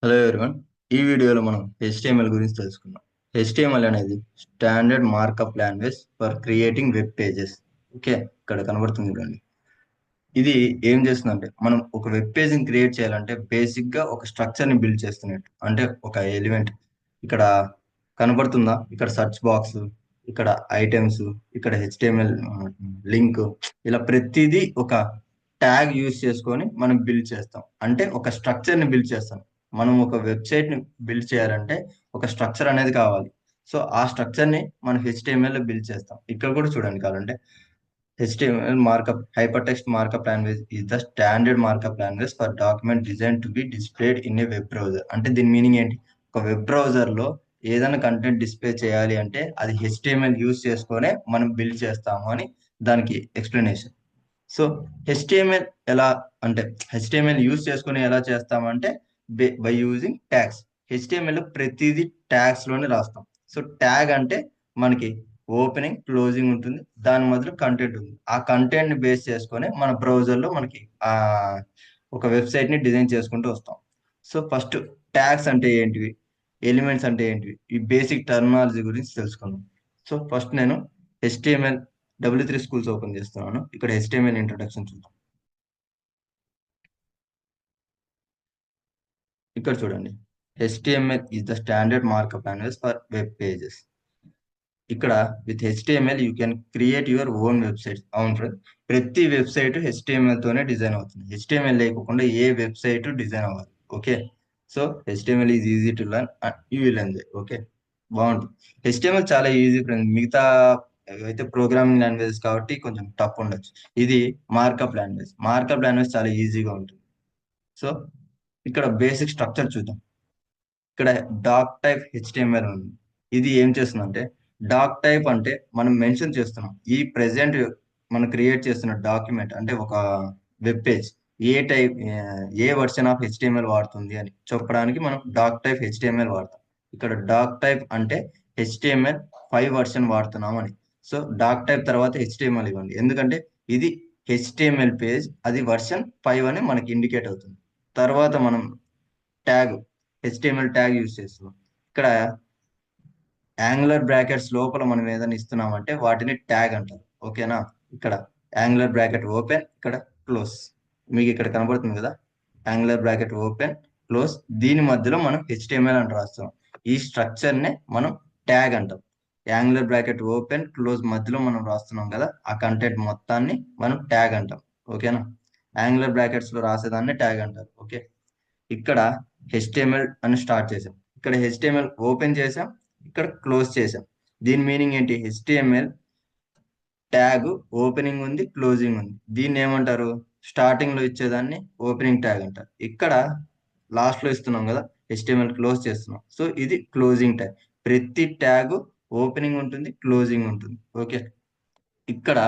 Hello everyone. ఈ వీడియోలో మనం HTML గురించి తెలుసుకుందాం. HTML అనేది standard markup language for creating web pages. Okay, ఇక్కడ కనబడుతుంది చూడండి. ఇది ఏం చేస్తుందంటే మనం ఒక వెబ్ పేజ్ని క్రియేట్ చేయాలంటే బేసిక్ గా ఒక స్ట్రక్చర్ ని బిల్డ్ చేస్తున్నట్టు. అంటే ఒక ఎలిమెంట్ ఇక్కడ కనబడుతుందా, ఇక్కడ సర్చ్ బాక్స్, ఇక్కడ ఐటమ్స్, ఇక్కడ HTML లింక్, ఇలా ప్రతిదీ ఒక ట్యాగ్ యూస్ చేసుకొని మనం బిల్డ్ చేస్తాం. అంటే ఒక స్ట్రక్చర్ ని బిల్డ్ చేస్తాం. మనం ఒక వెబ్సైట్ ని బిల్డ్ చేయాలంటే ఒక స్ట్రక్చర్ అనేది కావాలి. సో ఆ స్ట్రక్చర్ ని మనం HTML లో బిల్డ్ చేస్తాం. ఇక్కడ కూడా చూడండి కావాలంటే HTML markup, hypertext markup language is the standard markup language for document designed to be displayed in a web browser. అంటే దీని మీనింగ్ ఏంటి? ఒక వెబ్ బ్రౌజర్ లో ఏదైనా కంటెంట్ డిస్ప్లే చేయాలి అంటే అది HTML యూస్ చేసుకొనే మనం బిల్డ్ చేస్తాము అని దానికి ఎక్స్ప్లెనేషన్. సో HTML ఎలా అంటే HTML యూస్ చేసుకుని ఎలా చేస్తామంటే బై యూజింగ్ ట్యాగ్స్. HTML లో ప్రతిదీ ట్యాగ్స్ లోనే రాస్తాం. సో ట్యాగ్ అంటే మనకి ఓపెనింగ్ క్లోజింగ్ ఉంటుంది, దాని మధ్యలో కంటెంట్ ఉంది. ఆ కంటెంట్ ని బేస్ చేసుకొని మన బ్రౌజర్ లో మనకి ఆ ఒక వెబ్సైట్ ని డిజైన్ చేసుకుంటూ వస్తాం. సో ఫస్ట్ ట్యాగ్స్ అంటే ఏంటివి, ఎలిమెంట్స్ అంటే ఏంటివి, ఈ బేసిక్ టర్మినాలజీ గురించి తెలుసుకుందాం. సో ఫస్ట్ నేను HTML W3 స్కూల్స్ ఓపెన్ చేస్తున్నాను. ఇక్కడ HTML ఇంట్రొడక్షన్ చూద్దాం. ఇక్కడ చూడండి, HTML is the standard markup language for web pages. ఇక్కడ with HTML you can create your own website. అవును ఫ్రెండ్, ప్రతి వెబ్సైట్ HTML తోనే డిజైన్ అవుతుంది. HTML లేకుండా ఏ వెబ్సైట్ డిజైన్ అవ్వాలి. Okay, so HTML is easy to learn and you will enjoy. Okay, బాగుంటుంది. HTML చాలా easy friend. మిగతా అయితే ప్రోగ్రామింగ్ లాంగ్వేజ్ కాబట్టి కొంచెం టఫ్ ఉండొచ్చు. ఇది మార్కప్ లాంగ్వేజ్ చాలా ఈజీగా ఉంటుంది. సో ఇక్కడ బేసిక్ స్ట్రక్చర్ చూద్దాం. ఇక్కడ డాక్ టైప్ HTML ఉంది. ఇది ఏం చేస్తుందంటే, డాక్ టైప్ అంటే మనం మెన్షన్ చేస్తున్నాం ఈ ప్రెసెంట్ మనం క్రియేట్ చేస్తున్న డాక్యుమెంట్ అంటే ఒక web page A type, A version of HTML వాడుతుంది అని చెప్పడానికి మనం డాక్ టైప్ HTML వాడతాం. ఇక్కడ డాక్ టైప్ అంటే HTML5 వర్షన్ వాడుతున్నాం అని. సో డాక్ టైప్ తర్వాత HTML ఇవ్వండి, ఎందుకంటే ఇది HTML పేజ్, అది వర్షన్ 5 అని మనకి ఇండికేట్ అవుతుంది. తర్వాత మనం ట్యాగ్, HTML ట్యాగ్ యూస్ చేస్తున్నాం. ఇక్కడ యాంగులర్ బ్రాకెట్స్ లోపల మనం ఏదైనా ఇస్తున్నామంటే వాటిని ట్యాగ్ అంటారు. ఓకేనా, ఇక్కడ యాంగులర్ బ్రాకెట్ ఓపెన్, ఇక్కడ క్లోజ్, మీకు ఇక్కడ కనబడుతుంది కదా, యాంగులర్ బ్రాకెట్ ఓపెన్ క్లోజ్, దీని మధ్యలో మనం HTML అని రాస్తాం. ఈ స్ట్రక్చర్ నే మనం ట్యాగ్ అంటాం. యాంగులర్ బ్రాకెట్ ఓపెన్ క్లోజ్ మధ్యలో మనం రాస్తున్నాం కదా, ఆ కంటెంట్ మొత్తాన్ని మనం ట్యాగ్ అంటాం. ఓకేనా, యాంగులర్ బ్రాకెట్స్ లో రాసేదాన్ని ట్యాగ్ అంటారు. ఓకే, ఇక్కడ HTML అని స్టార్ట్ చేసాం, ఇక్కడ HTML ఓపెన్ చేసాం, ఇక్కడ క్లోజ్ చేసాం. దీని మీనింగ్ ఏంటి? HTML ట్యాగ్ ఓపెనింగ్ ఉంది, క్లోజింగ్ ఉంది. దీన్ని ఏమంటారు? స్టార్టింగ్ లో ఇచ్చేదాన్ని ఓపెనింగ్ ట్యాగ్ అంటారు. ఇక్కడ లాస్ట్ లో ఇస్తున్నాం కదా, HTML క్లోజ్ చేస్తున్నాం, సో ఇది క్లోజింగ్ ట్యాగ్. ప్రతి ట్యాగ్ ఓపెనింగ్ ఉంటుంది, క్లోజింగ్ ఉంటుంది. ఓకే, ఇక్కడ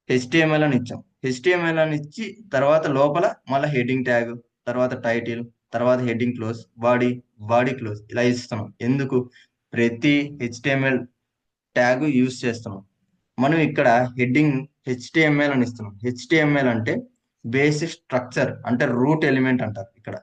HTML అని ఇచ్చాం. HTML అని ఇచ్చి తర్వాత లోపల మళ్ళీ హెడ్డింగ్ ట్యాగ్, తర్వాత టైటిల్, తర్వాత హెడ్డింగ్ క్లోజ్, బాడీ క్లోజ్, ఇలా ఇస్తున్నాం. ఎందుకు? ప్రతి HTML ట్యాగ్ యూస్ చేస్తున్నాం. మనం ఇక్కడ హెడ్డింగ్ HTML అని ఇస్తున్నాం. HTML అంటే బేసిక్ స్ట్రక్చర్, అంటే రూట్ ఎలిమెంట్ అంటారు. ఇక్కడ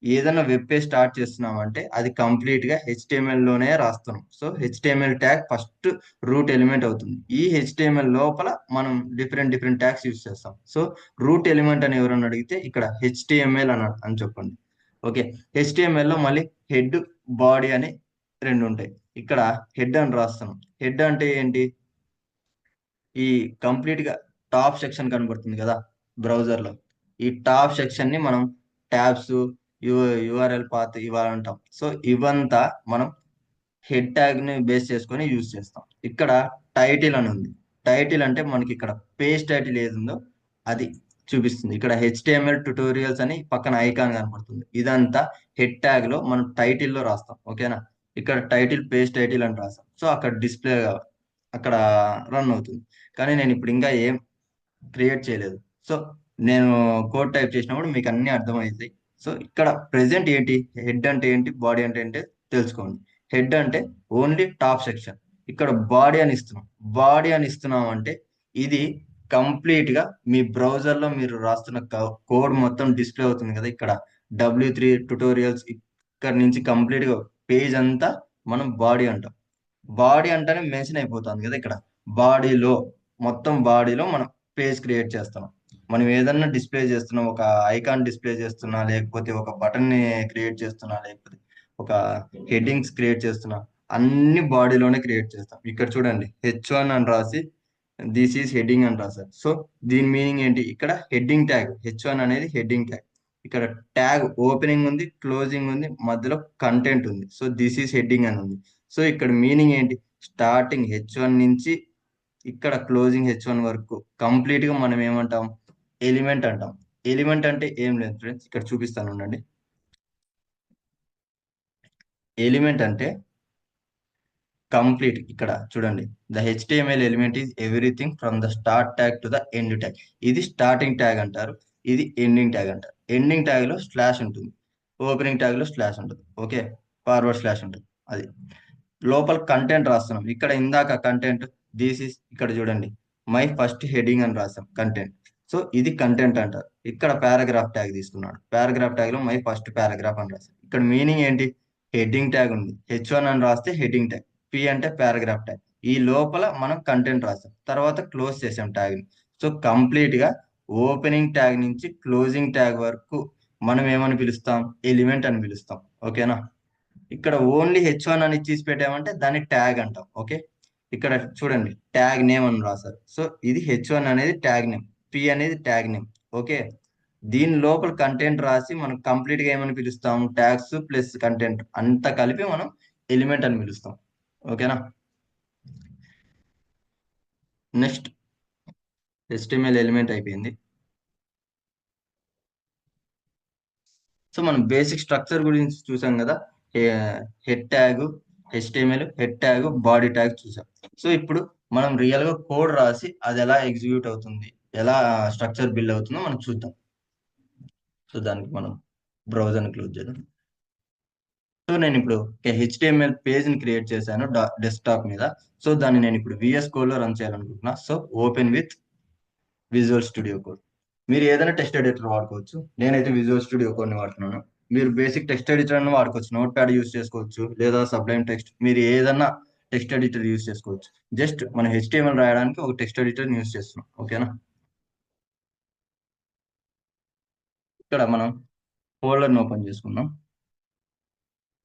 ఏదైనా వెబ్ పేజ్ స్టార్ట్ చేస్తున్నాం అంటే అది కంప్లీట్ గా HTML లోనే రాస్తున్నాం. So HTML tag first root element అవుతుంది. ఈ HTML లోపల మనం డిఫరెంట్ డిఫరెంట్ ట్యాగ్స్ యూస్ చేస్తాం. సో రూట్ ఎలిమెంట్ అని ఎవరన్నా అడిగితే ఇక్కడ HTML అని చెప్పండి. ఓకే, HTML లో మళ్ళీ హెడ్, బాడీ అని రెండు ఉంటాయి. ఇక్కడ హెడ్ అని రాస్తున్నాం. హెడ్ అంటే ఏంటి? ఈ కంప్లీట్ గా టాప్ సెక్షన్ కనబడుతుంది కదా బ్రౌజర్ లో, ఈ టాప్ సెక్షన్ ని మనం ట్యాబ్స్, URL పాత్ ఇవ్వాలంటాం. సో ఇవంతా మనం హెడ్ ట్యాగ్ ని బేస్ చేసుకొని యూజ్ చేస్తాం. ఇక్కడ టైటిల్ అని ఉంది. టైటిల్ అంటే మనకి ఇక్కడ పేజ్ టైటిల్ ఏది ఉందో అది చూపిస్తుంది. ఇక్కడ HTML ట్యుటోరియల్స్ అని పక్కన ఐకాన్ కనపడుతుంది. ఇదంతా హెడ్ ట్యాగ్ లో మనం టైటిల్ లో రాస్తాం. ఓకేనా, ఇక్కడ టైటిల్, పేజ్ టైటిల్ అని రాస్తాం. సో అక్కడ డిస్ప్లే, అక్కడ రన్ అవుతుంది. కానీ నేను ఇప్పుడు ఇంకా ఏం క్రియేట్ చేయలేదు. సో నేను కోడ్ టైప్ చేసినప్పుడు మీకు అన్ని అర్థమవుతాయి. సో ఇక్కడ ప్రెసెంట్ ఏంటి, హెడ్ అంటే ఏంటి, బాడీ అంటే ఏంటి తెలుసుకోండి. హెడ్ అంటే ఓన్లీ టాప్ సెక్షన్. ఇక్కడ బాడీ అని ఇస్తున్నాం అంటే ఇది కంప్లీట్ గా మీ బ్రౌజర్ లో మీరు రాస్తున్న కోడ్ మొత్తం డిస్ప్లే అవుతుంది కదా. ఇక్కడ W3 ట్యుటోరియల్స్ ఇక్కడ నుంచి కంప్లీట్ గా పేజ్ అంతా మనం బాడీ అంటాం. బాడీ అంటేనే మెన్షన్ అయిపోతుంది కదా ఇక్కడ. బాడీలో మొత్తం బాడీలో మనం పేజ్ క్రియేట్ చేస్తున్నాం. మనం ఏదన్నా డిస్ప్లే చేస్తున్నాం, ఒక ఐకాన్ డిస్ప్లే చేస్తున్నా, లేకపోతే ఒక బటన్ ని క్రియేట్ చేస్తున్నా, లేకపోతే ఒక హెడ్డింగ్స్ క్రియేట్ చేస్తున్నా, అన్ని బాడీలోనే క్రియేట్ చేస్తాం. ఇక్కడ చూడండి H1 అని రాసి దిస్ ఈస్ హెడ్డింగ్ అని రాశారు. సో దీని మీనింగ్ ఏంటి? ఇక్కడ హెడ్డింగ్ ట్యాగ్ H1 అనేది హెడ్డింగ్ ట్యాగ్. ఇక్కడ ట్యాగ్ ఓపెనింగ్ ఉంది, క్లోజింగ్ ఉంది, మధ్యలో కంటెంట్ ఉంది. సో దిస్ ఈస్ హెడ్డింగ్ అని ఉంది. సో ఇక్కడ మీనింగ్ ఏంటి? స్టార్టింగ్ H1 నుంచి ఇక్కడ క్లోజింగ్ H1 వరకు కంప్లీట్ గా మనం ఏమంటాం? ఎలిమెంట్ అంటాం. ఎలిమెంట్ అంటే ఏం లేదు ఫ్రెండ్స్, ఇక్కడ చూపిస్తాను ఉండండి. ఎలిమెంట్ అంటే కంప్లీట్. ఇక్కడ చూడండి, the HTML element is everything from the start tag to the end tag. ఇది స్టార్టింగ్ ట్యాగ్ అంటారు, ఇది ఎండింగ్ ట్యాగ్ అంటారు. ఎండింగ్ ట్యాగ్ లో స్లాష్ ఉంటుంది, ఓపెనింగ్ ట్యాగ్ లో స్లాష్ ఉంటుంది. ఓకే, ఫార్వర్డ్ స్లాష్ ఉంటుంది. అది లోపల కంటెంట్ రాస్తున్నాం. ఇక్కడ ఇందాక కంటెంట్ దిస్ ఇస్, ఇక్కడ చూడండి మై ఫస్ట్ హెడింగ్ అని రాసాం కంటెంట్. సో ఇది కంటెంట్ అంటారు. ఇక్కడ పారాగ్రాఫ్ ట్యాగ్ తీసుకున్నాడు, పారాగ్రాఫ్ ట్యాగ్ లో మై ఫస్ట్ పారాగ్రాఫ్ అని రాసాం. ఇక్కడ మీనింగ్ ఏంటి? హెడ్డింగ్ ట్యాగ్ ఉంది, H1 అని రాస్తే హెడ్డింగ్ ట్యాగ్, P అంటే పారాగ్రాఫ్ ట్యాగ్. ఈ లోపల మనం కంటెంట్ రాసాం, తర్వాత క్లోజ్ చేసాం ట్యాగ్ ని. సో కంప్లీట్ గా ఓపెనింగ్ ట్యాగ్ నుంచి క్లోజింగ్ ట్యాగ్ వరకు మనం ఏమని పిలుస్తాం? ఎలిమెంట్ అని పిలుస్తాం. ఓకేనా? ఇక్కడ ఓన్లీ H1 అని ఇచ్చేసి పెట్టామంటే దాన్ని ట్యాగ్ అంటాం. ఓకే, ఇక్కడ చూడండి ట్యాగ్ నేమ్ అని రాశారు. సో ఇది H1 అనేది ట్యాగ్ నేమ్, P అనేది ట్యాగ్ నేమ్. ఓకే, దీని లోపల కంటెంట్ రాసి మనం కంప్లీట్ గా ఏమని పిలుస్తాం? ట్యాగ్స్ ప్లస్ కంటెంట్ అంతా కలిపి మనం ఎలిమెంట్ అని పిలుస్తాం. ఓకేనా? నెక్స్ట్ HTML ఎలిమెంట్ అయిపోయింది. సో మనం బేసిక్ స్ట్రక్చర్ గురించి చూసాం కదా. Head tag HTML, head tag, body tag చూసాం. సో ఇప్పుడు మనం రియల్ గా కోడ్ రాసి అది ఎలా ఎగ్జిక్యూట్ అవుతుంది, ఎలా స్ట్రక్చర్ బిల్డ్ అవుతుందో మనం చూద్దాం. సో దానికి మనం బ్రౌజర్ని క్లోజ్ చేద్దాం. సో నేను ఇప్పుడు HTML పేజ్ ని క్రియేట్ చేశాను డెస్క్టాప్ మీద. సో దాన్ని నేను ఇప్పుడు VS Code లో రన్ చేయాలనుకుంటున్నా. So open with visual studio code. మీరు ఏదైనా టెక్స్ట్ ఎడిటర్ వాడుకోవచ్చు, నేనైతే విజువల్ స్టూడియో కోడ్ని వాడుతున్నాను. మీరు బేసిక్ టెక్స్ట్ ఎడిటర్ అని వాడుకోవచ్చు, నోట్ ప్యాడ్ యూస్ చేసుకోవచ్చు, లేదా సబ్లైమ్ టెక్స్ట్, మీరు ఏదైనా టెక్స్ట్ ఎడిటర్ యూస్ చేసుకోవచ్చు. జస్ట్ మనం HTML రాయడానికి ఒక టెక్స్ట్ ఎడిటర్ యూస్ చేస్తున్నాం. ఓకేనా? ఇక్కడ మనం ఫోల్డర్ని ఓపెన్ చేసుకుందాం,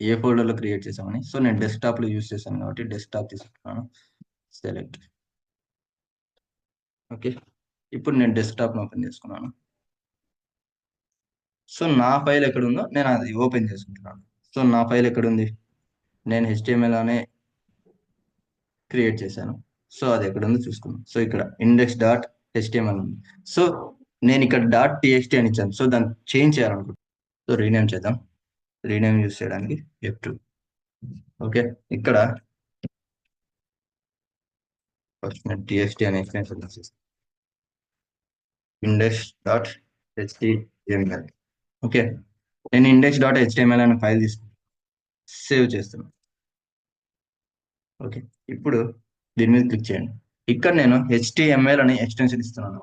ఏ ఫోల్డర్ లో క్రియేట్ చేసామని. సో నేను డెస్క్టాప్ లో యూస్ చేశాను కాబట్టి డెస్క్టాప్ తీసుకుంటున్నాను, సెలెక్ట్. ఓకే, ఇప్పుడు నేను డెస్క్టాప్ ఓపెన్ చేసుకున్నాను. సో నా ఫైల్ ఎక్కడ ఉందో నేను అది ఓపెన్ చేసుకుంటున్నాను. సో నా ఫైల్ ఎక్కడ ఉంది? నేను HTML అనే క్రియేట్ చేశాను. సో అది ఎక్కడ ఉందో చూసుకున్నాం. సో ఇక్కడ index.html ఉంది. సో నేను ఇక్కడ .txt అని ఇచ్చాను. సో దాన్ని చేంజ్ చేయాలనుకుంటున్నాను. సో రీనేమ్ చేద్దాం. రీనేమ్ యూస్ చేయడానికి F2. ఓకే, ఇక్కడ ఫస్ట్ నేను txt అనే ఎక్స్టెన్షన్ చేస్తాను, index.html. ఓకే, నేను index.html అనే ఫైల్ తీసుకుని సేవ్ చేస్తున్నాను. ఓకే, ఇప్పుడు దీని మీద క్లిక్ చేయండి. ఇక్కడ నేను HTML అనే ఎక్స్టెన్షన్ ఇస్తున్నాను.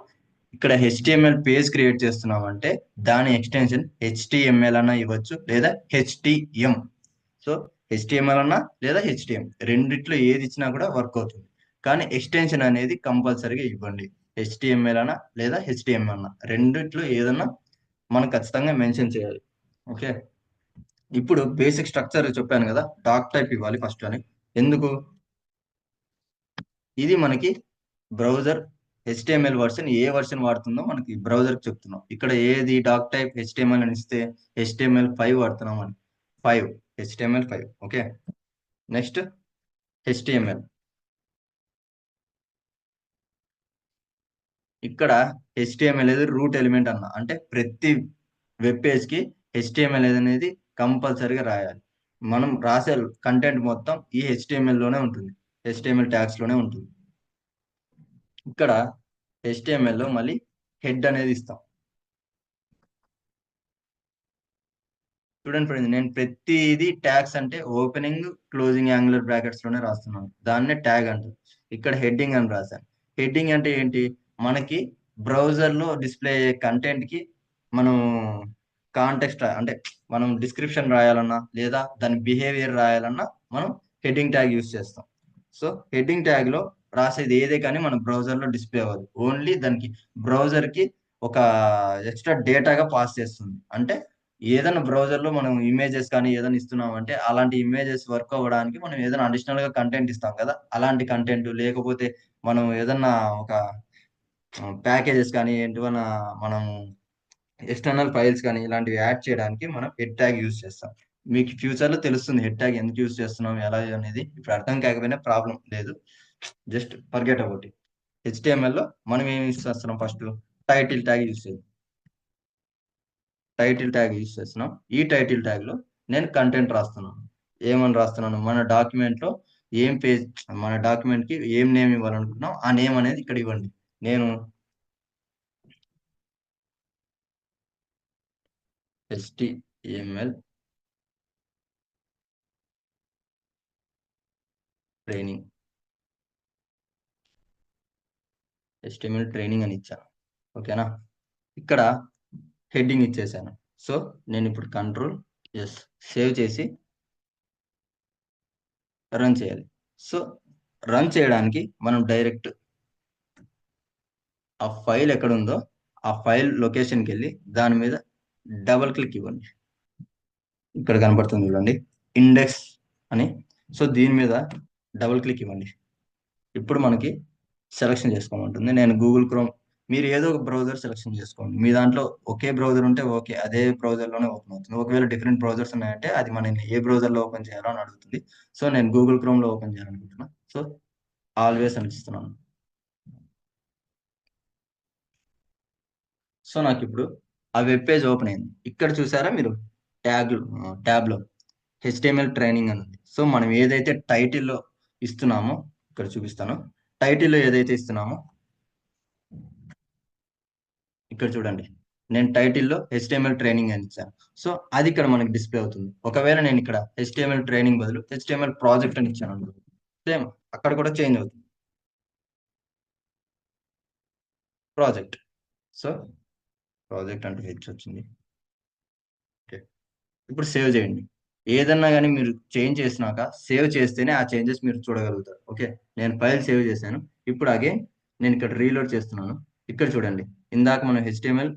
ఇక్కడ HTML పేజ్ క్రియేట్ చేస్తున్నాం అంటే దాని ఎక్స్టెన్షన్ HTML అన్న ఇవ్వచ్చు, లేదా HTM. సో HTML అన్నా లేదా HTM, రెండిట్లో ఏది ఇచ్చినా కూడా వర్క్ అవుతుంది. కానీ ఎక్స్టెన్షన్ అనేది కంపల్సరీగా ఇవ్వండి. HTML అన్నా లేదా HTM అన్నా, రెండిట్లో ఏదన్నా మనం ఖచ్చితంగా మెన్షన్ చేయాలి. ఓకే, ఇప్పుడు బేసిక్ స్ట్రక్చర్ చెప్పాను కదా, డాక్ టైప్ ఇవ్వాలి ఫస్ట్ అని. ఎందుకు? ఇది మనకి బ్రౌజర్ HTML వర్షన్ ఏ వర్షన్ వాడుతుందో మనకి బ్రౌజర్ చెప్తున్నాం. ఇక్కడ ఏది డాక్ టైప్ HTML అని ఇస్తే HTML5 వాడుతున్నాం అని, 5 HTML5. Okay, next HTML. ఇక్కడ HTML అనేది రూట్ ఎలిమెంట్ అన్న, అంటే ప్రతి వెబ్ పేజ్ కి HTML అనేది కంపల్సరీగా రాయాలి. మనం రాసే కంటెంట్ మొత్తం ఈ HTML లోనే ఉంటుంది, HTML ట్యాగ్స్ లోనే ఉంటుంది. ఇక్కడ HTML లో మళ్ళీ హెడ్ అనేది ఇస్తాం. చూడండి ఫ్రెండ్స్, నేను ప్రతిది ట్యాగ్స్ అంటే ఓపెనింగ్ క్లోజింగ్ యాంగులర్ బ్రాకెట్స్ లోనే రాస్తున్నాను, దాన్నే ట్యాగ్ అంటారు. ఇక్కడ హెడ్డింగ్ అని రాశాను. హెడ్డింగ్ అంటే ఏంటి? మనకి బ్రౌజర్ లో డిస్ప్లే అయ్యే కంటెంట్ కి మనం కాంటెక్స్ట్ అంటే మనం డిస్క్రిప్షన్ రాయాలన్నా లేదా దాని బిహేవియర్ రాయాలన్నా మనం హెడ్డింగ్ ట్యాగ్ యూస్ చేస్తాం. సో హెడ్డింగ్ ట్యాగ్ లో రాసేది ఏదే కానీ మన బ్రౌజర్ లో డిస్ప్లే అవ్వదు. ఓన్లీ దానికి బ్రౌజర్ కి ఒక ఎక్స్ట్రా డేటాగా పాస్ చేస్తుంది. అంటే ఏదైనా బ్రౌజర్ లో మనం ఇమేజెస్ కానీ ఏదైనా ఇస్తున్నాం అంటే అలాంటి ఇమేజెస్ వర్క్ అవ్వడానికి మనం ఏదైనా అడిషనల్ గా కంటెంట్ ఇస్తాం కదా, అలాంటి కంటెంట్ లేకపోతే మనం ఏదన్నా ఒక ప్యాకేజెస్ కానీ ఏంటివన్నా మనం ఎక్స్టర్నల్ ఫైల్స్ కానీ ఇలాంటివి యాడ్ చేయడానికి మనం హెడ్ ట్యాగ్ యూస్ చేస్తాం. మీకు ఫ్యూచర్ లో తెలుస్తుంది హెడ్ ట్యాగ్ ఎందుకు యూస్ చేస్తున్నాం ఎలా అనేది. ఇప్పుడు అర్థం కాకపోయినా ప్రాబ్లం లేదు, just forget about it. HTML లో మనం ఏం యూస్ చేస్తున్నాం, ఫస్ట్ టైటిల్ ట్యాగ్ యూస్ చేస్తాం. టైటిల్ ట్యాగ్ యూస్ చేస్తున్నాం. ఈ టైటిల్ ట్యాగ్ లో నేను కంటెంట్ రాస్తున్నాను. ఏమని రాస్తున్నాను, మన డాక్యుమెంట్ లో ఏం పేజ్, మన డాక్యుమెంట్ కి ఏం నేమ్ ఇవ్వాలనుకుంటున్నాం ఆ నేమ్ అనేది ఇక్కడ ఇవ్వండి. నేను HTML ట్రైనింగ్, HTML ట్రైనింగ్ అని ఇచ్చాను. ఓకేనా, ఇక్కడ హెడ్డింగ్ ఇచ్చేసాను. సో నేను ఇప్పుడు కంట్రోల్ ఎస్ సేవ్ చేసి రన్ చేయాలి. సో రన్ చేయడానికి మనం డైరెక్ట్ ఆ ఫైల్ ఎక్కడ ఉందో ఆ ఫైల్ లొకేషన్కి వెళ్ళి దాని మీద డబుల్ క్లిక్ ఇవ్వండి. ఇక్కడ కనబడుతుంది చూడండి ఇండెక్స్ అని. సో దీని మీద డబుల్ క్లిక్ ఇవ్వండి. ఇప్పుడు మనకి సెలక్షన్ చేసుకోమంటుంది. నేను గూగుల్ క్రోమ్, మీరు ఏదో ఒక బ్రౌజర్ సెలక్షన్ చేసుకోండి. మీ దాంట్లో ఒకే బ్రౌజర్ ఉంటే ఓకే, అదే బ్రౌజర్లోనే ఓపెన్ అవుతుంది. ఒకవేళ డిఫరెంట్ బ్రౌజర్స్ ఉన్నాయంటే అది మనం ఏ బ్రౌజర్లో ఓపెన్ చేయాలో అని అడుగుతుంది. సో నేను గూగుల్ క్రోమ్లో ఓపెన్ చేయాలనుకుంటున్నా. సో ఆల్వేస్ అని ఇస్తున్నాను. సో నాకు ఇప్పుడు ఆ వెబ్ పేజ్ ఓపెన్ అయింది. ఇక్కడ చూసారా మీరు ట్యాబ్లో హెచ్టిఎంఎల్ ట్రైనింగ్ అని ఉంది. సో మనం ఏదైతే టైటిల్లో ఇస్తున్నామో ఇక్కడ చూపిస్తాను. టైటిల్లో ఏదైతే ఇస్తున్నామో ఇక్కడ చూడండి, నేను టైటిల్లో HTML ట్రైనింగ్ అని ఇచ్చాను. సో అది ఇక్కడ మనకి డిస్ప్లే అవుతుంది. ఒకవేళ నేను ఇక్కడ HTML ట్రైనింగ్ బదులు HTML ప్రాజెక్ట్ అని ఇచ్చాను అనుకో, సేమ్ అక్కడ కూడా చేంజ్ అవుతుంది, ప్రాజెక్ట్. సో ప్రాజెక్ట్ అంటే హెచ్ వచ్చింది. ఓకే, ఇప్పుడు సేవ్ చేయండి. ఏదన్నా కానీ మీరు చేంజ్ చేసినాక సేవ్ చేస్తేనే ఆ చేంజెస్ మీరు చూడగలుగుతారు. ఓకే, నేను ఫైల్ సేవ్ చేశాను. ఇప్పుడు అగైన్ నేను ఇక్కడ రీలోడ్ చేస్తున్నాను. ఇక్కడ చూడండి, ఇందాక మనం HTML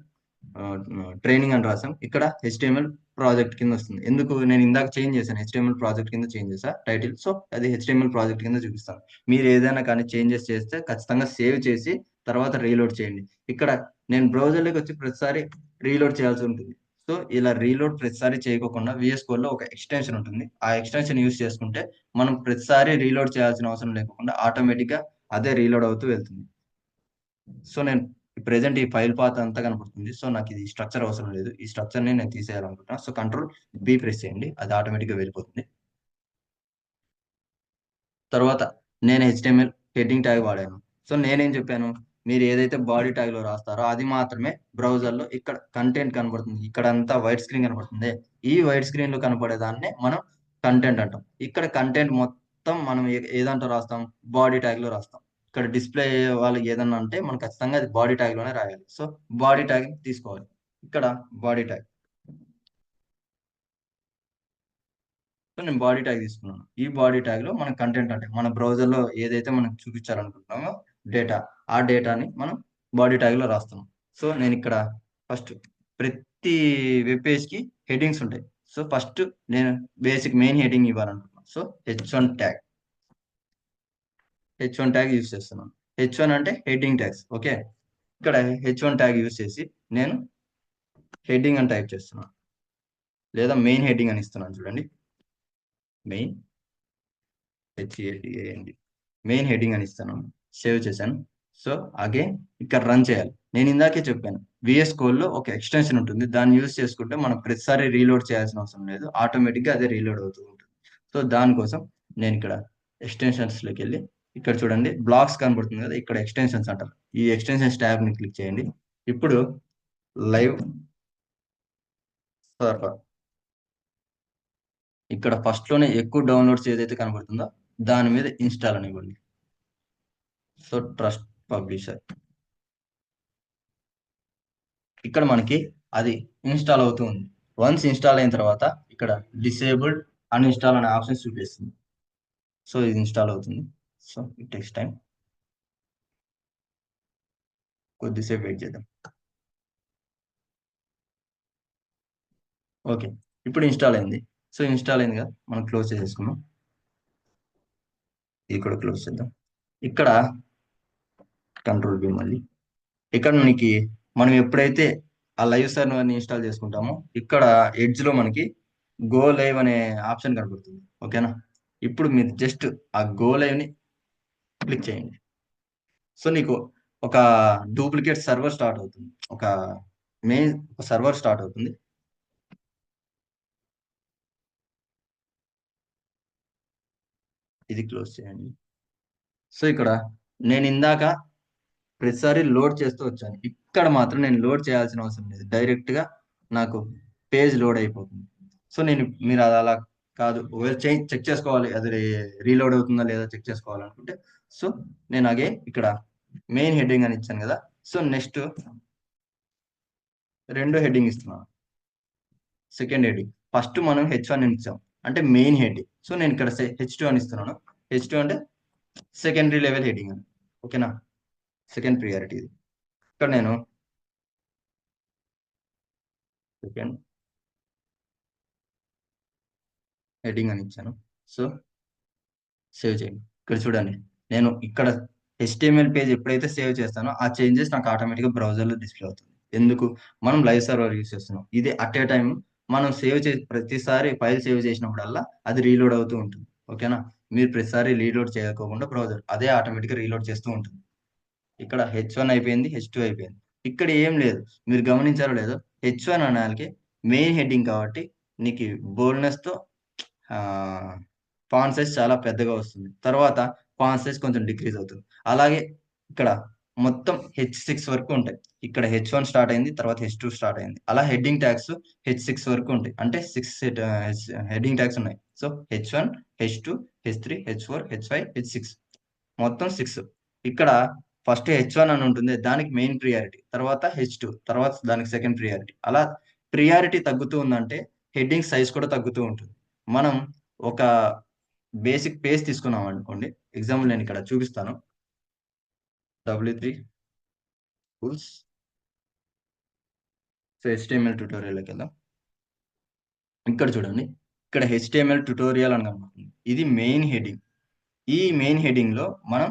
ట్రైనింగ్ అని రాసాం, ఇక్కడ HTML ప్రాజెక్ట్ కింద వస్తుంది. ఎందుకు, నేను ఇందాక చేంజ్ చేశాను, HTML ప్రాజెక్ట్ కింద చేంజ్ చేసా టైటిల్. సో అది HTML ప్రాజెక్ట్ కింద చూపిస్తాను. మీరు ఏదైనా కానీ చేంజెస్ చేస్తే ఖచ్చితంగా సేవ్ చేసి తర్వాత రీలోడ్ చేయండి. ఇక్కడ నేను బ్రౌజర్లోకి వచ్చి ప్రతిసారి రీలోడ్ చేయాల్సి ఉంటుంది. సో ఇలా రీలోడ్ ప్రతిసారి చేయకోకుండా VS Code లో ఒక ఎక్స్టెన్షన్ ఉంటుంది. ఆ ఎక్స్టెన్షన్ యూస్ చేసుకుంటే మనం ప్రతిసారి రీలోడ్ చేయాల్సిన అవసరం లేకుండా ఆటోమేటిక్ గా అదే రీలోడ్ అవుతూ వెళ్తుంది. సో నేను ప్రెసెంట్ ఈ ఫైల్ పాత్ అంతా కనపడుతుంది. సో నాకు ఇది స్ట్రక్చర్ అవసరం లేదు, ఈ స్ట్రక్చర్ ని నేను తీసేయాలనుకుంటున్నా. సో కంట్రోల్ B ప్రెస్ చేయండి, అది ఆటోమేటిక్ గా వెళ్ళిపోతుంది. తర్వాత నేను HTML హెడ్డింగ్ ట్యాగ్ వాడాను. సో నేనేం చెప్పాను, మీరు ఏదైతే బాడీ ట్యాగ్ లో రాస్తారో అది మాత్రమే బ్రౌజర్ లో ఇక్కడ కంటెంట్ కనబడుతుంది. ఇక్కడ అంతా వైట్ స్క్రీన్ కనబడుతుంది. ఈ వైట్ స్క్రీన్ లో కనపడేదాన్ని మనం కంటెంట్ అంటాం. ఇక్కడ కంటెంట్ మొత్తం మనం ఏదంటో రాస్తాం, బాడీ ట్యాగ్ లో రాస్తాం. ఇక్కడ డిస్ప్లే వాళ్ళకి ఏదన్నా అంటే మనం ఖచ్చితంగా అది బాడీ ట్యాగ్ లోనే రాయాలి. సో బాడీ ట్యాగ్ తీసుకోవాలి. ఇక్కడ బాడీ ట్యాగ్, సో నేను బాడీ ట్యాగ్ తీసుకున్నాను. ఈ బాడీ ట్యాగ్ లో మన కంటెంట్ అంటే మన బ్రౌజర్ లో ఏదైతే మనం చూపించాలనుకుంటున్నామో డేటా, ఆ డేటాని మనం బాడీ ట్యాగ్ లో రాస్తున్నాం. సో నేను ఇక్కడ ఫస్ట్ ప్రతి వెబ్ పేజ్ కి హెడ్డింగ్స్ ఉంటాయి. సో ఫస్ట్ నేను బేసిక్ మెయిన్ హెడ్డింగ్ ఇవ్వాలనుకుంటున్నాను. సో H1 ట్యాగ్ యూస్ చేస్తున్నాను. H1 అంటే హెడ్డింగ్ ట్యాగ్స్. ఓకే, ఇక్కడ H1 ట్యాగ్ యూస్ చేసి నేను హెడ్డింగ్ అని టైప్ చేస్తున్నాను, లేదా మెయిన్ హెడ్డింగ్ అని ఇస్తున్నాను. చూడండి, మెయిన్ HEADING మెయిన్ హెడ్డింగ్ అని ఇస్తాను. సేవ్ చేశాను. సో అగైన్ ఇక్కడ రన్ చేయాలి. నేను ఇందాకే చెప్పాను, VS Code లో ఒక ఎక్స్టెన్షన్ ఉంటుంది, దాన్ని యూస్ చేసుకుంటే మనం ప్రతిసారి రీలోడ్ చేయాల్సిన అవసరం లేదు, ఆటోమేటిక్ గా అదే రీలోడ్ అవుతూ ఉంటుంది. సో దానికోసం నేను ఇక్కడ ఎక్స్టెన్షన్స్ లోకి వెళ్ళి ఇక్కడ చూడండి బ్లాక్స్ కనబడుతుంది కదా, ఇక్కడ ఎక్స్టెన్షన్స్ అంటారు. ఈ ఎక్స్టెన్షన్స్ ట్యాబ్ ని క్లిక్ చేయండి. ఇప్పుడు లైవ్ సర్వర్, ఇక్కడ ఫస్ట్ లోనే ఎక్కువ డౌన్లోడ్స్ ఏదైతే కనబడుతుందో దాని మీద ఇన్స్టాల్ అని ఇవ్వండి. సో ట్రస్ట్ పబ్లిషర్, ఇక్కడ మనకి అది ఇన్స్టాల్ అవుతుంది. వన్స్ ఇన్స్టాల్ అయిన తర్వాత ఇక్కడ డిసేబుల్డ్ అన్ఇన్స్టాల్ అనే ఆప్షన్స్ చూపిస్తుంది. సో ఇది ఇన్స్టాల్ అవుతుంది. So it takes time. కొద్దిసేపు వెయిట్ చేద్దాం. ఓకే, ఇప్పుడు ఇన్స్టాల్ అయింది. సో ఇన్స్టాల్ అయింది కదా, మనం క్లోజ్ చేసేసుకున్నాం. ఇది కూడా క్లోజ్ చేద్దాం. ఇక్కడ కంట్రోల్ బి మళ్ళీ ఇక్కడ మనకి మనం ఎప్పుడైతే ఆ లైవ్ సర్వర్ ని ఇన్స్టాల్ చేసుకుంటామో ఇక్కడ ఎడ్జ్ లో మనకి గో లైవ్ అనే ఆప్షన్ కనబడుతుంది. ఓకేనా, ఇప్పుడు మీరు జస్ట్ ఆ గో లైవ్ ని క్లిక్ చేయండి. సో నీకు ఒక డూప్లికేట్ సర్వర్ స్టార్ట్ అవుతుంది, ఒక మెయిన్ సర్వర్ స్టార్ట్ అవుతుంది. ఇది క్లోజ్ చేయండి. సో ఇక్కడ నేను ఇందాక ప్రతిసారి లోడ్ చేస్తూ వచ్చాను, ఇక్కడ మాత్రం నేను లోడ్ చేయాల్సిన అవసరం లేదు, డైరెక్ట్ గా నాకు పేజ్ లోడ్ అయిపోతుంది. సో మీరు అది అలా కాదు, ఒకవేళ చెక్ చేసుకోవాలి అది రీలోడ్ అవుతుందా లేదా చెక్ చేసుకోవాలనుకుంటే, సో నేను ఇక్కడ మెయిన్ హెడ్డింగ్ అని ఇచ్చాను కదా, సో నెక్స్ట్ రెండో హెడ్డింగ్ ఇస్తున్నాను. సెకండ్ హెడ్డింగ్ ఫస్ట్ మనం H1 ఇచ్చాం అంటే మెయిన్ హెడ్డింగ్, సో నేను ఇక్కడ H2 అని ఇస్తున్నాను. H2 అంటే సెకండరీ లెవెల్ హెడ్డింగ్ అని. ఓకేనా, సెకండ్ ప్రియారిటీ ఇది. ఇక్కడ నేను సెకండ్ హెడ్డింగ్ అని ఇచ్చాను. సో సేవ్ చేయండి. ఇక్కడ చూడండి, నేను ఇక్కడ HTML పేజ్ ఎప్పుడైతే సేవ్ చేస్తానో ఆ చేంజెస్ నాకు ఆటోమేటిక్గా బ్రౌజర్లో డిస్ప్లే అవుతుంది. ఎందుకు, మనం లైవ్ సర్వర్ యూస్ చేస్తున్నాం. ఇది అట్ ఏ టైం మనం సేవ్ చేసి ప్రతిసారి ఫైల్ సేవ్ చేసినప్పుడల్లా అది రీలోడ్ అవుతూ ఉంటుంది. ఓకేనా, మీరు ప్రతిసారి రీలోడ్ చేయకోకుండా బ్రౌజర్ అదే ఆటోమేటిక్గా రీలోడ్ చేస్తూ ఉంటుంది. ఇక్కడ H1 అయిపోయింది, H2 అయిపోయింది. ఇక్కడ ఏం లేదు, మీరు గమనించారో లేదో, H1 అనాలికి మెయిన్ హెడ్డింగ్ కాబట్టి నీకు బోల్డ్నెస్ తో ఫాంట్ సైజ్ చాలా పెద్దగా వస్తుంది, తర్వాత ఫాంట్ సైజ్ కొంచెం డిక్రీజ్ అవుతుంది. అలాగే ఇక్కడ మొత్తం H6 వరకు ఉంటాయి. ఇక్కడ H1 స్టార్ట్ అయింది, తర్వాత H2 స్టార్ట్ అయింది, అలా హెడ్డింగ్ ట్యాగ్స్ H6 వరకు ఉంటాయి. అంటే 6 హెడ్డింగ్ ట్యాగ్స్ ఉన్నాయి. So H1, H2, H3, H4, H5, H6, మొత్తం 6. ఇక్కడ ఫస్ట్ H1 అని ఉంటుంది, దానికి మెయిన్ ప్రియారిటీ, తర్వాత H2, తర్వాత దానికి సెకండ్ ప్రియారిటీ. అలా ప్రియారిటీ తగ్గుతూ ఉందంటే హెడ్డింగ్ సైజ్ కూడా తగ్గుతూ ఉంటుంది. మనం ఒక బేసిక్ పేజ్ తీసుకున్నాం అనుకోండి, ఎగ్జాంపుల్ నేను ఇక్కడ చూపిస్తాను. W3 టూల్స్, సో HTML ట్యూటోరియల్కి వెళ్దాం. ఇక్కడ చూడండి, ఇక్కడ HTML ట్యూటోరియల్ అని కనబడుతుంది, ఇది మెయిన్ హెడ్డింగ్. ఈ మెయిన్ హెడ్డింగ్ లో మనం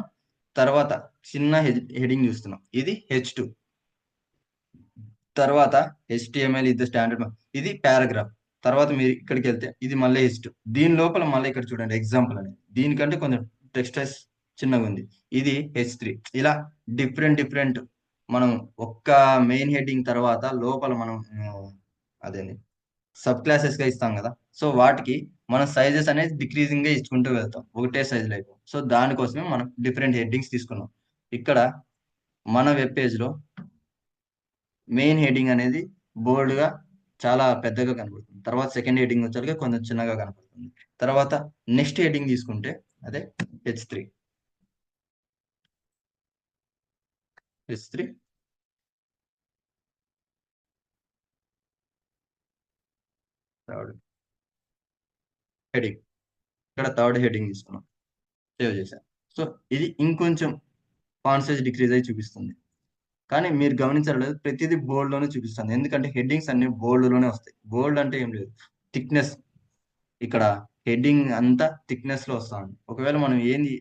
తర్వాత చిన్న హెడ్డింగ్ చూస్తున్నాం, ఇది H2. తర్వాత HTML ఇది స్టాండర్డ్, ఇది పారాగ్రాఫ్. తర్వాత మీరు ఇక్కడికి వెళ్తే ఇది మళ్ళీ H2. దీని లోపల మళ్ళీ ఇక్కడ చూడండి ఎగ్జాంపుల్ అనేది, దీనికంటే కొంచెం టెక్స్ట్ సైజ్ చిన్నగా ఉంది, ఇది H3. ఇలా డిఫరెంట్ డిఫరెంట్ మనం ఒక్క మెయిన్ హెడ్డింగ్ తర్వాత లోపల మనం అదేంటి సబ్ క్లాసెస్ గా ఇస్తాం కదా, సో వాటికి మనం సైజెస్ అనేది డిక్రీజింగ్ గా ఇచ్చుకుంటూ వెళ్తాం, ఒకటే సైజ్ లైఫ్. సో దానికోసమే మనం డిఫరెంట్ హెడ్డింగ్స్ తీసుకున్నాం. ఇక్కడ మన వెబ్ పేజ్ లో మెయిన్ హెడ్డింగ్ అనేది బోల్డ్ గా చాలా పెద్దగా కనబడుతుంది, తర్వాత సెకండ్ హెడ్డింగ్ వచ్చాక కొంచెం చిన్నగా కనబడుతుంది, తర్వాత నెక్స్ట్ హెడ్డింగ్ తీసుకుంటే అదే H3. H3 థర్డ్ హెడ్డింగ్, ఇక్కడ థర్డ్ హెడ్డింగ్ తీసుకున్నాం, సేవ్ చేశాను. సో ఇది ఇంకొంచెం ఫాంట్ సైజ్ డిక్రీజ్ అయి చూపిస్తుంది. కానీ మీరు గమనించారు లేదు, ప్రతిదీ బోల్డ్ లోనే చూపిస్తుంది, ఎందుకంటే హెడ్డింగ్స్ అన్ని బోల్డ్ లోనే వస్తాయి. బోల్డ్ అంటే ఏం లేదు, థిక్నెస్. ఇక్కడ హెడ్డింగ్ అంతా థిక్నెస్ లో వస్తుంది. ఒకవేళ మనం ఏంది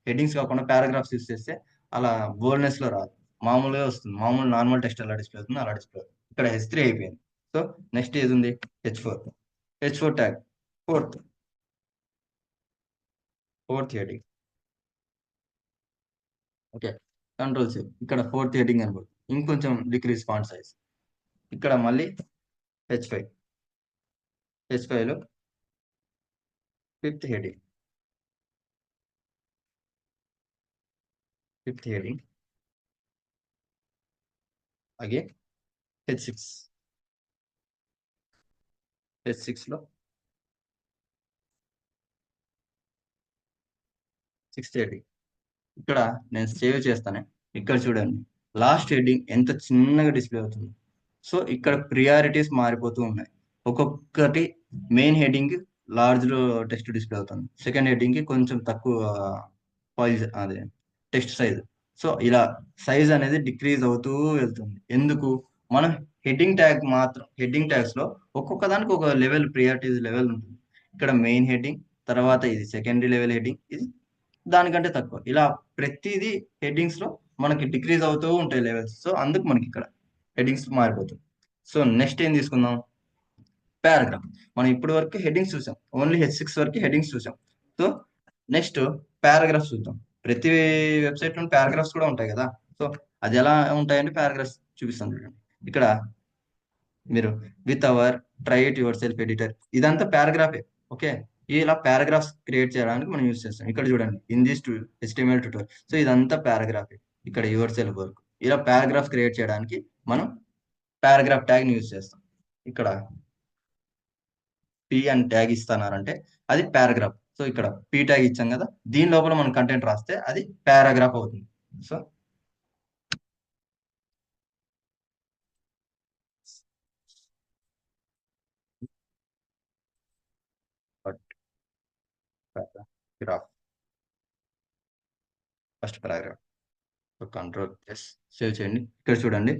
హెడ్డింగ్స్ కాకుండా పారాగ్రాఫ్స్ యూస్ చేస్తే అలా బోల్డ్నెస్ లో రాదు, మామూలుగా వస్తుంది. మామూలు నార్మల్ టెక్స్ట్ ఎలా డిస్ప్లే అవుతుంది అలా డిస్ప్లే అవుతుంది. ఇక్కడ H3 అయిపోయింది. సో నెక్స్ట్ ఏది ఉంది, H4 tag, fourth heading. Okay, control save. ఇక్కడ ఫోర్త్ హెడ్డింగ్ అనుకోండి, ఇంకొంచెం డిక్రీజ్ ఫాంట్ సైజ్. ఇక్కడ మళ్ళీ H5, లో ఫిఫ్త్ హెడ్డింగ్, అగైన్ H6, లో సిక్స్త్ హెడ్డింగ్. ఇక్కడ నేను సేవ్ చేస్తాను. ఇక్కడ చూడండి, లాస్ట్ హెడ్డింగ్ ఎంత చిన్నగా డిస్ప్లే అవుతుంది. సో ఇక్కడ ప్రియారిటీస్ మారిపోతూ ఉన్నాయి. ఒక్కొక్కటి main heading large text display అవుతుంది, సెకండ్ హెడ్డింగ్ కి కొంచెం తక్కువ ఫైల్స్ అదే టెక్స్ట్ సైజ్. సో ఇలా సైజ్ అనేది డిక్రీజ్ అవుతూ వెళ్తుంది. ఎందుకు? మనం హెడ్డింగ్ ట్యాగ్స్ లో ఒక్కొక్క దానికి ఒక లెవెల్ ప్రియారిటీస్ లెవెల్ ఉంటుంది. ఇక్కడ మెయిన్ హెడ్డింగ్, తర్వాత ఇది సెకండరీ లెవెల్ హెడ్డింగ్, ఇది దానికంటే తక్కువ. ఇలా ప్రతిదీ హెడ్డింగ్స్ లో మనకి డిక్రీజ్ అవుతూ ఉంటాయి లెవెల్స్. సో అందుకు మనకి ఇక్కడ హెడ్డింగ్స్ మారిపోతుంది. సో నెక్స్ట్ ఏం తీసుకుందాం? పారాగ్రాఫ్. మనం ఇప్పటి వరకు హెడ్డింగ్స్ చూసాం, ఓన్లీ H6 వరకు హెడ్డింగ్స్ చూసాం. సో నెక్స్ట్ పారాగ్రాఫ్స్ చూద్దాం. ప్రతి వెబ్సైట్ లో పారాగ్రాఫ్స్ కూడా ఉంటాయి కదా. సో అది ఎలా ఉంటాయంటే పారాగ్రాఫ్స్ చూపిస్తాను చూడండి. ఇక్కడ మీరు with our try it your self editor, ఇదంతా పారాగ్రాఫే. ఓకే, ఇలా పారాగ్రాఫ్స్ క్రియేట్ చేయడానికి మనం యూస్ చేస్తాం. ఇక్కడ చూడండి, in this HTML tutorial. So ఇదంతా పారాగ్రాఫే. ఇక్కడ యువర్ సెల్ఫ్ వర్క్, ఇలా పారాగ్రాఫ్ క్రియేట్ చేయడానికి మనం పారాగ్రాఫ్ ట్యాగ్ ని యూస్ చేస్తాం. ఇక్కడ పి అని ట్యాగ్ ఇస్తున్నారంటే అది పారాగ్రాఫ్. సో ఇక్కడ పి ట్యాగ్ ఇచ్చాం కదా, దీని లోపల మనం కంటెంట్ రాస్తే అది పారాగ్రాఫ్ అవుతుంది. So paragraph, first paragraph. So control plus save చేయండి. ఇక్కడ చూడండి,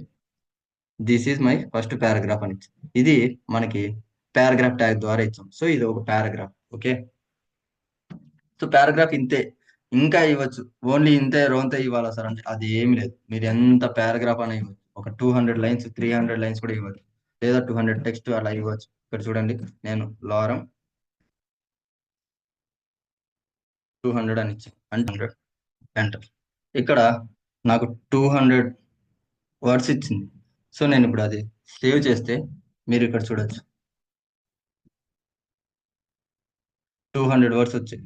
this is my first paragraph అని ఇచ్చింది. ఇది మనకి పారాగ్రాఫ్ ట్యాగ్ ద్వారా ఇచ్చాం. సో ఇది ఒక పారాగ్రాఫ్. ఓకే, సో పారాగ్రాఫ్ ఇంతే, ఇంకా ఇవ్వచ్చు. ఓన్లీ ఇంతే రోంతే ఇవ్వాలా సార్ అంటే అది ఏమి లేదు. మీరు ఎంత పారాగ్రాఫ్ అని ఇవ్వచ్చు, ఒక 200 లైన్స్ 300 లైన్స్ కూడా ఇవ్వచ్చు, లేదా 200 టెక్స్ట్ అలా ఇవ్వచ్చు. ఇక్కడ చూడండి, నేను లారం 200 అని ఇచ్చాను అంటే 100 ఎంటర్. ఇక్కడ నాకు 200 వర్డ్స్ ఇచ్చింది. సో నేను ఇప్పుడు అది సేవ్ చేస్తే మీరు ఇక్కడ చూడొచ్చు, 200 వర్డ్స్ వచ్చాయి.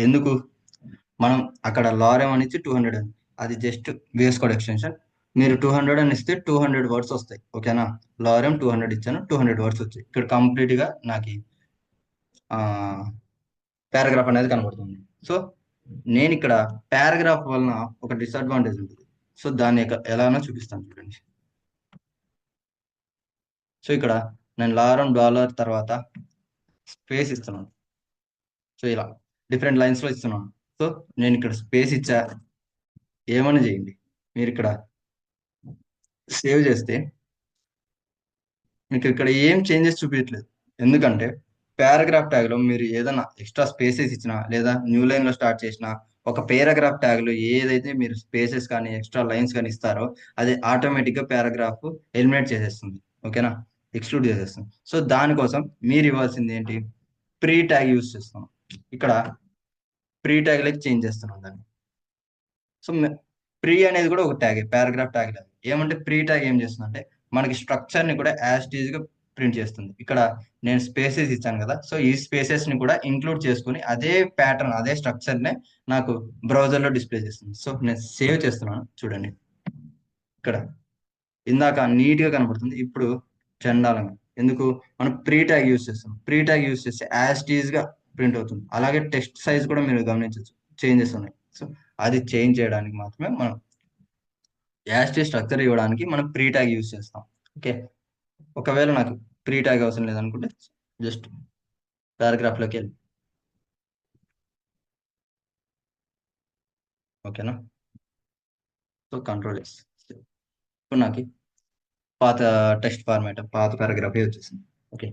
ఎందుకు? మనం అక్కడ లారెమ్ అని ఇచ్చి 200 అని, అది జస్ట్ వేస్ కోడ్ ఎక్స్టెన్షన్. మీరు 200 అని ఇస్తే 200 వర్డ్స్ వస్తాయి. ఓకేనా, లారెమ్ 200 ఇచ్చాను, 200 వర్డ్స్ వచ్చాయి. ఇక్కడ కంప్లీట్ గా నాకు పారాగ్రాఫ్ అనేది కనబడుతుంది. సో నేను ఇక్కడ పారాగ్రాఫ్ వలన ఒక డిసడ్వాంటేజ్ ఉంటుంది. సో దాన్ని ఎలానో చూపిస్తాను చూడండి. సో ఇక్కడ నేను లారం డాలర్ తర్వాత స్పేస్ ఇస్తున్నాను. సో ఇలా డిఫరెంట్ లైన్స్ లో ఇస్తున్నాను. సో నేను ఇక్కడ స్పేస్ ఇచ్చా, ఏమని చేయండి, మీరు ఇక్కడ సేవ్ చేస్తే మీకు ఇక్కడ ఏం చేంజెస్ చూపించట్లేదు. ఎందుకంటే పారాగ్రాఫ్ ట్యాగ్ లో మీరు ఏదైనా ఎక్స్ట్రా స్పేసెస్ ఇచ్చినా, లేదా న్యూ లైన్ లో స్టార్ట్ చేసినా, ఒక పారాగ్రాఫ్ ట్యాగ్ లో ఏదైతే మీరు స్పేసెస్ కానీ ఎక్స్ట్రా లైన్స్ కానీ ఇస్తారో అది ఆటోమేటిక్ గా పారాగ్రాఫ్ ఎలిమినేట్ చేసేస్తుంది. ఓకేనా, ఎక్స్క్లూడ్ చేసేస్తుంది. సో దానికోసం మీరు ఇవ్వాల్సింది ఏంటి? ప్రీ ట్యాగ్ యూస్ చేస్తాం. ఇక్కడ ప్రీ ట్యాగ్ లకి చేంజ్ చేస్తున్నాం దాన్ని. సో ప్రీ అనేది కూడా ఒక ట్యాగ్, పారాగ్రాఫ్ ట్యాగ్ లాగా. ఏమంటే ప్రీ ట్యాగ్ ఏం చేస్తుందంటే మనకి స్ట్రక్చర్ ని కూడా యాజ్ టీజ్ గా ప్రింట్ చేస్తుంది. ఇక్కడ నేను స్పేసెస్ ఇచ్చాను కదా, సో ఈ స్పేసెస్ ని కూడా ఇంక్లూడ్ చేసుకుని అదే ప్యాటర్న్ అదే స్ట్రక్చర్ నే నాకు బ్రౌజర్ లో డిస్ప్లే చేస్తుంది. సో నేను సేవ్ చేస్తున్నాను చూడండి. ఇక్కడ ఇందాక నీట్ గా కనబడుతుంది, ఇప్పుడు చండాలంగా. ఎందుకు? మనం ప్రీ ట్యాగ్ యూస్ చేస్తాం. ప్రీ ట్యాగ్ యూస్ చేస్తే యాజ్ టీజ్ గా ప్రింట్ అవుతుంది. అలాగే టెక్స్ట్ సైజ్ కూడా మీరు గమనించవచ్చు, చేంజెస్ ఉన్నాయి. సో అది చేంజ్ చేయడానికి మాత్రమే మనం యాస్టీ స్ట్రక్చర్ ఇవ్వడానికి మనం ప్రీ ట్యాగ్ యూస్ చేస్తాం. ఓకే, ఒకవేళ నాకు ప్రీ ట్యాగ్ అవసరం లేదనుకుంటే జస్ట్ పారాగ్రాఫ్ లోకి వెళ్ళి, ఓకేనా. సో కంట్రోల్ ఎస్, ఇప్పుడు నాకు పాత టెక్స్ట్ ఫార్మాట్ పాత పారాగ్రాఫ్ వచ్చేసింది. ఓకే.